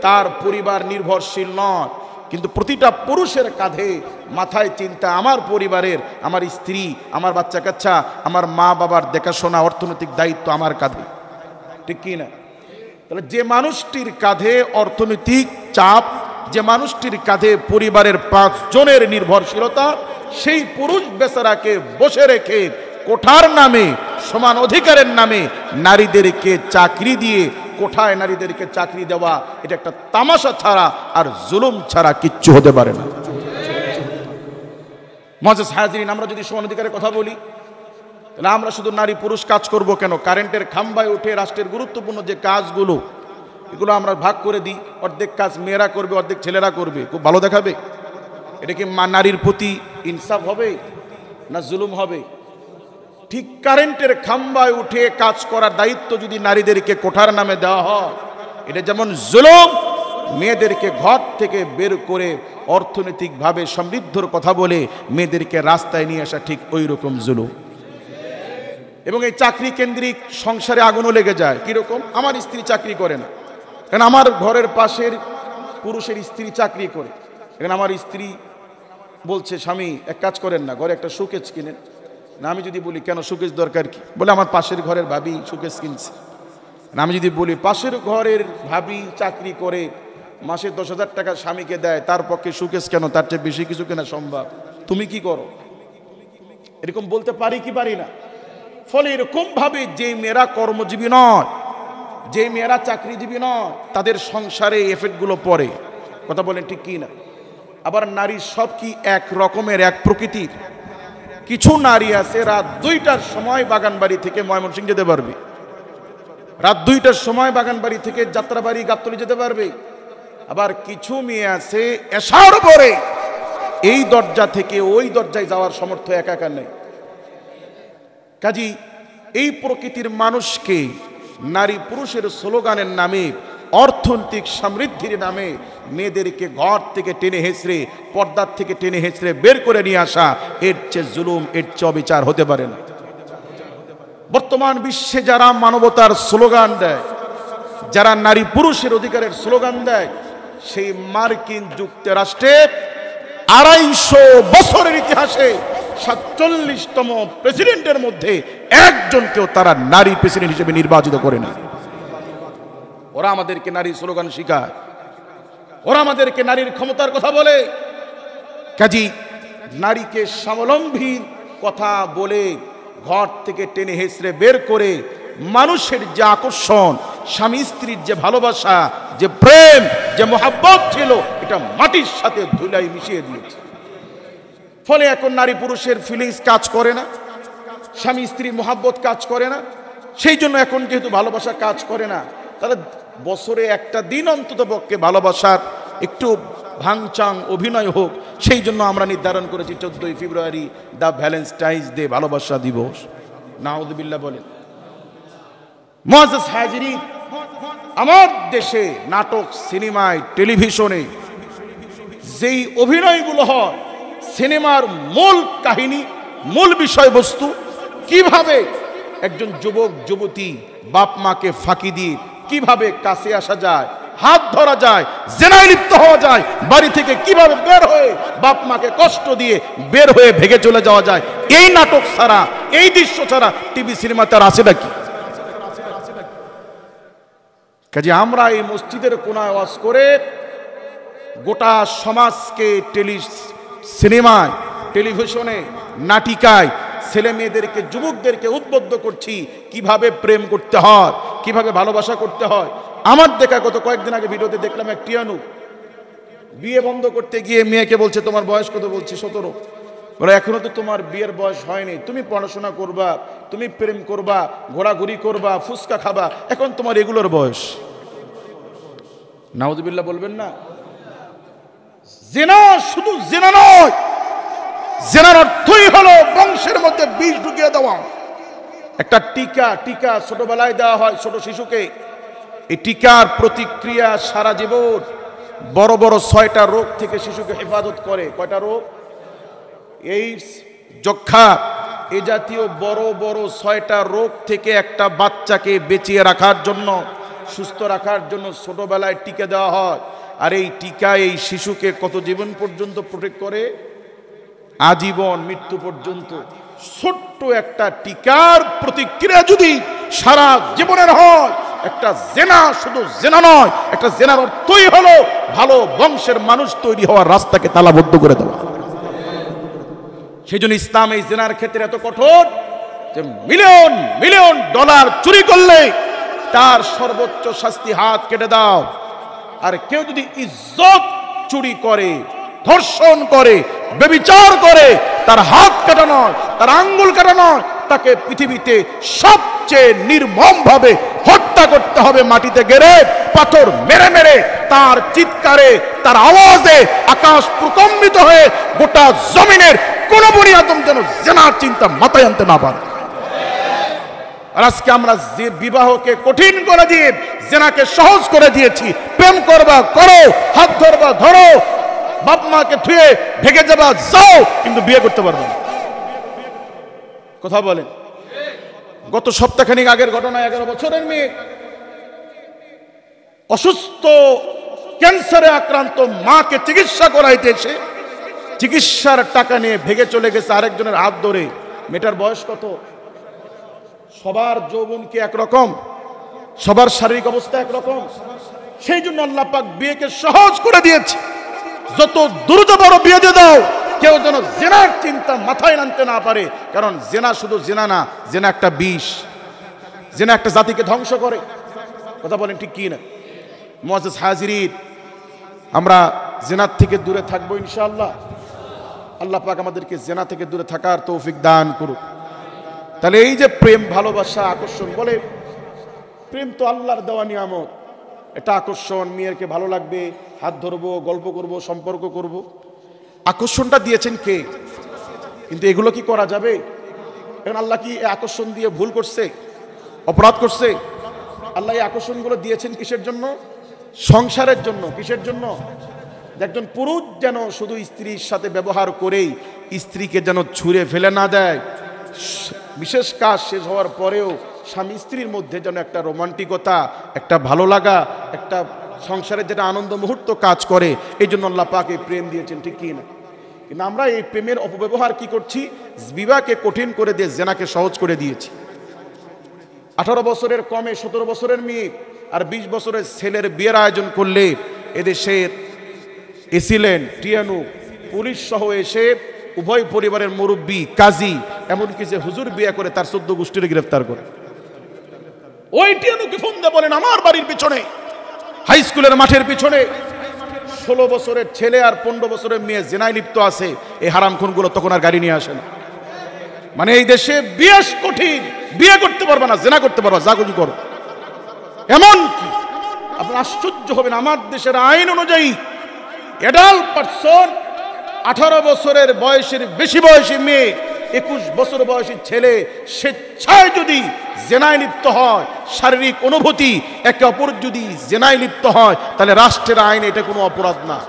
তার পরিবার নির্ভরশীল নয়, কিন্তু প্রতিটা পুরুষের কাঁধে মাথায় চিন্তা, আমার পরিবারের, আমার স্ত্রী, আমার বাচ্চা কাচ্চা, আমার মা বাবার দেখাশোনা, অর্থনৈতিক দায়িত্ব আমার কাঁধে, ঠিক কি না? তাহলে যে মানুষটির কাঁধে অর্থনৈতিক চাপ, যে মানুষটির কাঁধে পরিবারের 5 জনের নির্ভরশীলতা, সেই পুরুষ বেচারাকে বসে রেখে কোঠার নামে, সমান অধিকারের নামে নারীদেরকে চাকরি দিয়ে, কোঠায় নারীদেরকে চাকরি দেওয়া, এটা একটা তামাশা ছাড়া আর জুলুম ছাড়া কিচ্ছু হতে পারে না। মুআজ্জাজ হাজিরিন, আমরা যদি সমান অধিকারের কথা বলি, তাহলে আমরা শুধু নারী পুরুষ কাজ করব কেন? কারেন্টের খাম্বায় উঠে রাষ্ট্রের গুরুত্বপূর্ণ যে কাজগুলো, এগুলো আমরা ভাগ করে দিই, অর্ধেক কাজ মেয়েরা করবে, অর্ধেক ছেলেরা করবে, খুব ভালো দেখাবে? এটা কি নারীর প্রতি ইনসাফ হবে না জুলুম হবে? ঠিক কারেন্টের খাম্বায় উঠে কাজ করার দায়িত্ব যদি নারীদেরকে কোঠার নামে দেওয়া হয়, এটা যেমন জুলুম, মেয়েদেরকে ঘর থেকে বের করে অর্থনৈতিকভাবে সমৃদ্ধর কথা বলে মেয়েদেরকে রাস্তায় নিয়ে আসা ঠিক ওই রকম জুলুম। এবং এই চাকরি কেন্দ্রিক সংসারে আগুনও লেগে যায়। কিরকম? আমার স্ত্রী চাকরি করে না, কারণ আমার ঘরের পাশের পুরুষের স্ত্রী চাকরি করে। এখানে আমার স্ত্রী বলছে, স্বামী এক কাজ করেন না, ঘরে একটা শোকেস কিনেন না। আমি যদি বলি কেন শোকেস দরকার কি? বলে আমার পাশের ঘরের ভাবি শোকেস কিনছে। না আমি যদি বলি পাশের ঘরের ভাবি চাকরি করে, মাসে 10,000 টাকা স্বামীকে দেয়, তার পক্ষে শোকেস কেন? তার চেয়ে বেশি কিছু কেনা সম্ভব, তুমি কি করো? এরকম বলতে পারি কি পারি না? ফলে এরকম ভাবে যে মেয়েরা কর্মজীবী নয়, যে মেয়েরা চাকরিজীবী নয়, তাদের সংসারে এফেক্টগুলো পড়ে। কথা বলেন ঠিক কি না? আবার নারীর সব কি এক রকমের, এক প্রকৃতির? কিছু নারী আছে রাত 2টার সময় বাগানবাড়ি থেকে ময়মনসিংহ যেতে পারবে, রাত 2টার সময় বাগানবাড়ি থেকে যাত্রাবাড়ি, গাবতলী যেতে পারবে। আবার কিছু মেয়ে আছে এশার পরে এই দরজা থেকে ওই দরজায় যাওয়ার সামর্থ্য একা একা নেই। কাজী এই প্রকৃতির মানুষকে নারী পুরুষের স্লোগানের নামে, অর্থনৈতিক সমৃদ্ধির নামে মেয়েদেরকে ঘর থেকে টেনে হেঁচড়ে, পর্দার থেকে টেনে হেঁচড়ে বের করে নিয়ে আসা, এর চেয়ে জুলুম, এর চেয়ে অবিচার হতে পারে না। বর্তমান বিশ্বে যারা মানবতার স্লোগান দেয়, যারা নারী পুরুষের অধিকারের স্লোগান দেয়, সেই মার্কিন যুক্তরাষ্ট্রে 250 বছরের ইতিহাসে 47তম প্রেসিডেন্টের মধ্যে একজনকেও তারা নারী প্রেসিডেন্ট হিসেবে নির্বাচিত করে না। ওরা আমাদেরকে নারী স্লোগান শেখায়, ওরা আমাদেরকে নারীর ক্ষমতার কথা বলে। কাজী নারীকে স্বাবলম্বী কথা বলে ঘর থেকে টেনে হেঁচড়ে বের করে মানুষের যে আকর্ষণ, স্বামী স্ত্রীর যে ভালোবাসা, যে প্রেম, যে মোহাব্বত ছিল, এটা মাটির সাথে ধুলাই মিশিয়ে দিয়েছে। ফলে এখন নারী পুরুষের ফিলিংস কাজ করে না, স্বামী স্ত্রী মোহাব্বত কাজ করে না। সেই জন্য এখন যেহেতু ভালোবাসা কাজ করে না, তাহলে বছরে একটা দিন অন্তত পক্ষে ভালোবাসার একটু ভাঙচাং অভিনয় হোক, সেই জন্য আমরা নির্ধারণ করেছি 14ই ফেব্রুয়ারি দ্য ভ্যালেন্টাইন্স ডে, ভালোবাসা দিবস। নাউযুবিল্লাহ বলেন। মুআজ্জাজ হাজিরিন, আমার দেশে নাটক, সিনেমায়, টেলিভিশনে যেই অভিনয়গুলো হয়, সিনেমার মূল কাহিনী, মূল বিষয়বস্তু, কিভাবে একজন যুবক যুবতী বাপ মাকে ফাঁকি দিয়ে কিভাবে কাছে আসা যায়, হাত ধরা যায়, জেনায় লিপ্ত হওয়া যায়, বাড়ি থেকে কিভাবে বের হয়ে বাপ মাকে কষ্ট দিয়ে বের হয়ে ভেগে চলে যাওয়া যায়, এই নাটক ছাড়া, এই দৃশ্য ছাড়া টিভি সিনেমাতে আর আছে নাকি? কাজে আমরা এই মসজিদের কোনায় ওয়াজ করে গোটা সমাজকে সিনেমায়, টেলিভিশনে, নাটিকায় ছেলে মেয়েদেরকে, যুবকদেরকে উদ্বুদ্ধ করছি কিভাবে প্রেম করতে হয়, কিভাবে ভালোবাসা করতে হয়। আমার দেখা গত কয়েকদিন আগে ভিডিওতে দেখলাম এক টিয়ানু বিয়ে বন্ধ করতে গিয়ে মেয়েকে বলছে তোমার বয়স কত? বলছে 17। বলে এখনো তো তোমার বিয়ের বয়স হয়নি, তুমি পড়াশোনা করবা, তুমি প্রেম করবা, ঘোরাঘুরি করবা, ফুচকা খাবা, এখন তোমার এগুলোর বয়স। নাউযুবিল্লাহ বলবেন না? জিনা শুধু জিনা নয়, জিনার অর্থই হলো বংশের মধ্যে বিষ ঢুকিয়ে দেওয়া। একটা টিকা ছোটবেলায় দেওয়া হয় ছোট শিশুকে। এই টিকার প্রতিক্রিয়া সারা জীবন বড় বড় 6টা রোগ থেকে শিশুকে হেফাজত করে। কয়টা রোগ? এইডস, যক্ষ্মা, এ জাতীয় বড় বড় 6টা রোগ থেকে একটা বাচ্চাকে বেঁচিয়ে রাখার জন্য, সুস্থ রাখার জন্য ছোটবেলায় টিকা দেওয়া হয়। আর এই টিকা এই শিশুকে কত জীবন পর্যন্ত প্রোটেক্ট করে? আজীবন, মৃত্যু পর্যন্ত। ছোট্ট একটা টিকার প্রতিক্রিয়া যদি সারা জীবনের হয়, একটা জেনা শুধু জেনা নয়, একটা জেনার অর্থই হলো ভালো বংশের মানুষ তৈরি হওয়ার রাস্তাকে তালাবদ্ধ করে দেওয়া। সেই জন্য ইসলাম এই জেনার ক্ষেত্রে এত কঠোর যে মিলিয়ন মিলিয়ন ডলার চুরি করলে তার সর্বোচ্চ শাস্তি হাত কেটে দাও। আর কেউ যদি ইজ্জত চুরি করে, ধর্ষণ করে, ব্যভিচার করে, তার হাত কাটা নয়, তার আঙ্গুল কাটা নয়, তাকে পৃথিবীতে সবচেয়ে নির্মম ভাবে হত্যা করতে হবে, মাটিতে গেড়ে পাথর মেরে মেরে। তার চিৎকারে, তার আওয়াজে আকাশ প্রকম্পিত হয়ে গোটা জমিনের কোন বনি আদম যেন জেনার চিন্তা মাথায় আনতে না পারে। আর আজকে আমরা যে বিবাহকে কঠিন করে দিয়ে জেনাকে সহজ করে দিয়েছি। প্রেম করবা করো, হাত ধরবা ধরো, বাপ মাকে থুয়ে ভেগে যাবা যাও, কিন্তু বিয়ে করতে পারবে না। কথা বলেন। গত সপ্তাহখানিক আগের ঘটনা, 11 বছরের মেয়ে অসুস্থ ক্যান্সারে আক্রান্ত মাকে চিকিৎসা করাইতে এসে চিকিৎসার টাকা নিয়ে ভেগে চলে গেছে আরেকজনের হাত ধরে। মেয়েটার বয়স কত? সবার যৌবন কি একরকম? সবার শারীরিক অবস্থা একরকম? সেই জন্য আল্লাহ পাক বিয়েকে সহজ করে দিয়েছে। যত দ্রুত বড় বিয়ে দিয়ে দাও, কেউ যেন জেনার চিন্তা মাথায় আনতে না পারে। কারণ জেনা শুধু জেনা না, জেনা একটা বিষ, জেনা একটা জাতিকে ধ্বংস করে। কথা বলেন ঠিক কি না? মুআজ্জাজ হাজিরিন, আমরা জেনার থেকে দূরে থাকবো ইনশাআল্লাহ। আল্লাহ পাক আমাদেরকে জেনা থেকে দূরে থাকার তৌফিক দান করুক। তাহলে এই যে প্রেম, ভালোবাসা, আকর্ষণ, বলে প্রেম তো আল্লাহর দেওয়া নিয়ামত। এটা আকর্ষণ, মেয়েরকে ভালো লাগবে, হাত ধরবো, গল্প করব, সম্পর্ক করব। আকর্ষণটা দিয়েছেন কে? কিন্তু এগুলো কি করা যাবে? এখন আল্লাহ কি আকর্ষণ দিয়ে ভুল করছে, অপরাধ করছে? আল্লাহ এই আকর্ষণগুলো দিয়েছেন কিসের জন্য? সংসারের জন্য। কিসের জন্য? একজন পুরুষ যেন শুধু স্ত্রীর সাথে ব্যবহার করেই স্ত্রীকে যেন ছুঁড়ে ফেলে না দেয়। বিশেষ কাজ শেষ হওয়ার পরেও স্বামী স্ত্রীর মধ্যে যেন একটা রোমান্টিকতা, একটা ভালো লাগা, একটা সংসারের যেটা আনন্দ মুহূর্ত কাজ করে। এই জন্য আল্লাহ পাক এই প্রেম দিয়েছেন, ঠিক কি না? কিন্তু আমরা এই প্রেমের অপব্যবহার কি করছি? বিবাহকে কঠিন করে দিয়ে জেনাকে সহজ করে দিয়েছি। 18 বছরের কমে 17 বছরের মেয়ে আর 20 বছরের ছেলের বিয়ের আয়োজন করলে এদেশের এসিলেন, টিয়ানু, পুলিশ সহ এসে উভয় পরিবারের মুরব্বী, কাজী, এমনকি যে হুজুর বিয়ে করে তার 14 গোষ্ঠীর গ্রেফতার করে। ওই টিয়ানুকে ফোন দিয়ে বলেন আমার বাড়ির পিছনে, হাই স্কুলের মাঠের পিছনে 16 বছরের ছেলে আর 15 বছরের মেয়ে জেনায় লিপ্ত আছে। এই হারামখুনগুলো তখন আর গাড়ি নিয়ে আসে না। মানে এই দেশে বিয়ে কঠিন, বিয়ে করতে পারবে না, জেনা করতে পারবা, যা কিছু করো। এমন কি আপনারা আশ্চর্য হবেন, আমার দেশের আইন অনুযায়ী অ্যাডাল্ট পারসন 18 বছরের বয়সের বেশি বয়সী মেয়ে, 21 বছর বয়সী ছেলে স্বেচ্ছায় যদি জেনায় লিপ্ত হয়, শারীরিক অনুভূতি একে অপর যদি জেনায় লিপ্ত হয়, তাহলে রাষ্ট্রের আইনে এটা কোনো অপরাধ না।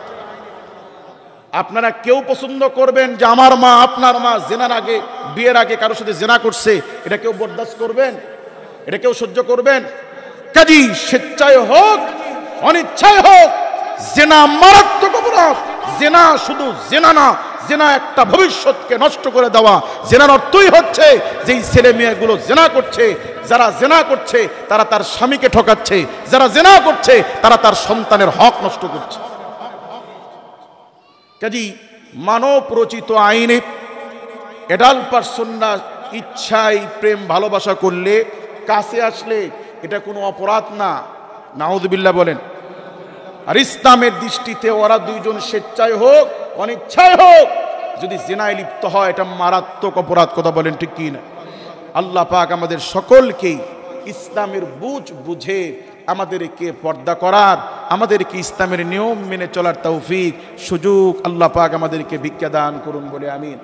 আপনারা কেউ পছন্দ করবেন যে আমার মা আপনার মা জেনার আগে, বিয়ের আগে কারোর সাথে জেনা করছে? এটা কেউ বরদাস্ত করবেন? এটা কেউ সহ্য করবেন? কাজী স্বেচ্ছায় হোক অনিচ্ছায় হোক, জেনা মারাত্মক অপরাধ। জেনা শুধু জেনা না, জেনা একটা ভবিষ্যৎকে নষ্ট করে দেওয়া। জেনার অর্থই হচ্ছে যে এই ছেলে মেয়েগুলো জেনা করছে, যারা জেনা করছে তারা তার স্বামীকে ঠকাচ্ছে, যারা জেনা করছে তারা তার সন্তানের হক নষ্ট করছে। কাজী মানব রচিত আইনে অ্যাডাল্ট পারসনরা ইচ্ছায় প্রেম ভালোবাসা করলে, কাছে আসলে এটা কোনো অপরাধ না। নাউযুবিল্লাহ বলেন। আর ইসলামের দৃষ্টিতে ওরা দুইজন স্বেচ্ছায় হোক অনিচ্ছায় হোক যদি জিনায় লিপ্ত হয়, এটা মারাত্মক অপরাধ। কথা বলেন ঠিক কি না? আল্লাহ পাক আমাদের সকলকেই ইসলামের বুঝে আমাদেরকে পর্দা করার, আমাদেরকে ইসলামের নিয়ম মেনে চলার তৌফিক সুযোগ আল্লাহ পাক আমাদেরকে ভিক্ষা দান করুন বলে আমিন।